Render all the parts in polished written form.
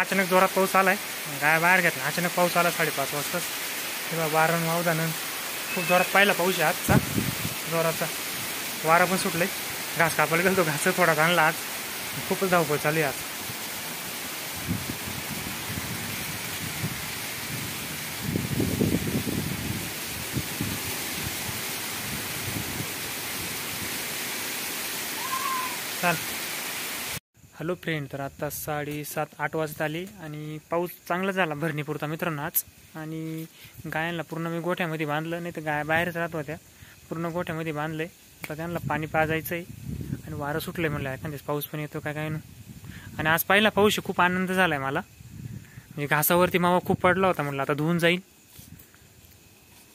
अचानक जोरात पाऊस आलाय, गाय बाहेर घेतला. अचानक पाऊस आला 5:30 वाजता. तेव्हा वारण वावदानं खूप जोरात पाहिला पाऊस आहे आजचा. जोराचा वारा पण सुटले. घास कापायला गेलो, घास थोडा आणला आज. खूपच धावपळ चालू आहे आज. चाल. हॅलो फ्रेंड, तर आता 7:30-8 वाजता आली आणि पाऊस चांगला झाला भरणीपुरता मित्रांनो आज. आणि गायांना पूर्ण मी गोठ्यामध्ये बांधलं, नाही तर गाय बाहेरच राहत होत्या. पूर्ण गोठ्यामध्ये बांधले. आता त्यांना पाणी पाजायचं आहे आणि वारं सुटलं म्हणलं एखाद्याच पाऊस पण येतो काय ना. आणि आज पहिला पाऊस खूप आनंद झाला आहे मला. म्हणजे घासावरती मावा खूप पडला होता, म्हणलं आता धुवून जाईल.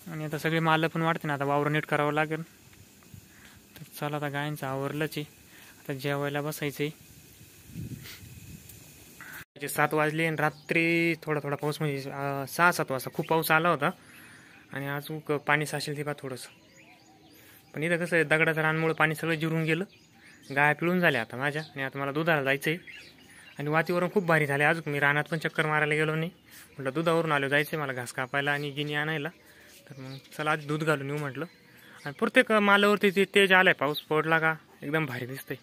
आणि आता सगळे माल पण वाढते ना, आता वावर नीट करावं लागेल. तर चला, आता गायांचं आवरलंच आहे, आता जेवायला बसायचं आहे. 7 वाजले आणि रात्री थोडा थोडा पाऊस, म्हणजे 6-7 वाजता खूप पाऊस आला होता. आणि आज पाणी साचेल ते का थोडंसं. पण इथं कसं आहे, दगडाच्या रानमुळे पाणी सगळं जिरून गेलं. गाय पिळून झाल्या आता माझ्या. आणि आता मला दुधाला जायचं आहे. आणि वातावरण खूप भारी झालं. अजून मी रानात पण चक्कर मारायला गेलो नाही. म्हटलं दुधावरून आलो, जायचं आहे मला घास कापायला आणि गिनी आणायला. तर मग चला आज दूध घालून येऊ म्हटलं. आणि प्रत्येक मालावरती ते तेज आलाय, पाऊस पडला का एकदम भारी दिसतंय.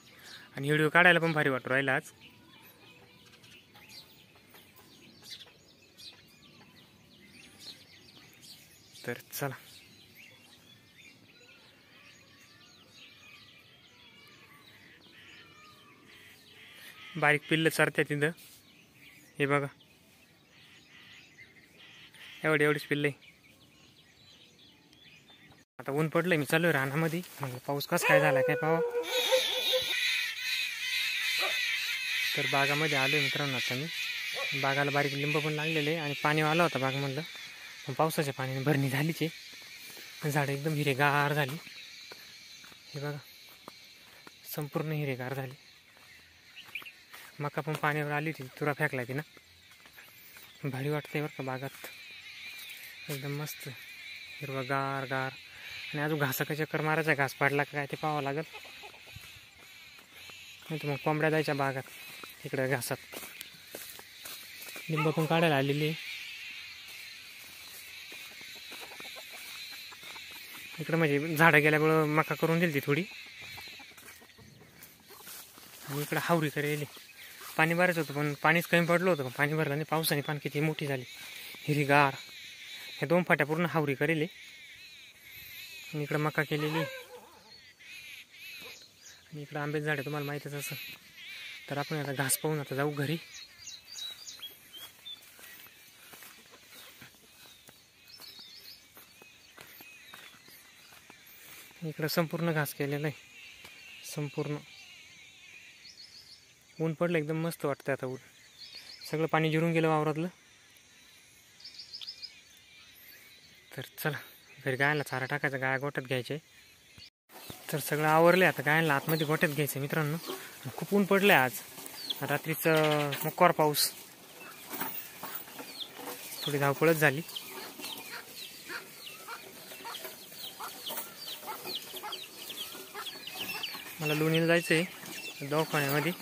आणि व्हिडिओ काढायला पण भारी वाटू राहिला आज. तर चला, बारीक पिल्लं चरत्या तिथं. हे बघा, एवढीच पिल्ले. आता ऊन पडलंय, मी चालू रानामध्ये. म्हणजे पाऊस कसा काय झाला काय पाहा. तर बागामध्ये आलोय मित्रांनो आता मी. बागाला बारीक लिंब पण लागलेले आणि पाणी आलं होतं बागमधलं. पण पावसाच्या पाण्याने भरणी झालीच आहे. झाडं एकदम हिरेगार झाली. हे बघा, संपूर्ण हिरेगार झाली. मका पण पाण्यावर आली होती, तुरा फेकला ती ना. भारी वाटतंय बरं का बागात, एकदम मस्त हिरवगार गार. आणि अजून घासाचा चक्कर मारायचा, घास पाडला काय ते पाहावं लागेल. नाही तर मग कोंबड्या जायच्या बागात इकडे घासात. लिंब पण काढायला आलेली. इकडं म्हणजे झाडं गेल्यामुळं मका करून दिली ती थोडी. आणि इकडं हावरी करेली. पाणी भरायचं होतं पण पाणीच कमी पडलं होतं. पाणी भरलं आणि पावसाने पाणी किती मोठी झाली हिरवीगार. हे 2 फाट्या पूर्ण हावरी करेली. आणि इकडं मका केलेली. आणि इकडं आंब्याचं झाड आहे, तुम्हाला माहीतच असं. तर आपण आता घास पाहून आता जाऊ घरी. इकडं संपूर्ण घास केलेलं आहे, संपूर्ण. ऊन पडलं, एकदम मस्त वाटतं आता. ऊन सगळं पाणी जिरून गेलं वावरातलं. तर चला, घरी गायला चारा टाकायचा, गाय गोठ्यात घ्यायचे. तर सगळं आवरले, आता गायला आतमध्ये गोठ्यात घ्यायचं मित्रांनो. खूप ऊन पडलं आहे आज. रात्रीचं मुक्कार पाऊस, थोडी धावपळच झाली. मला लोणीला जायचं आहे दवाखान्यामध्ये.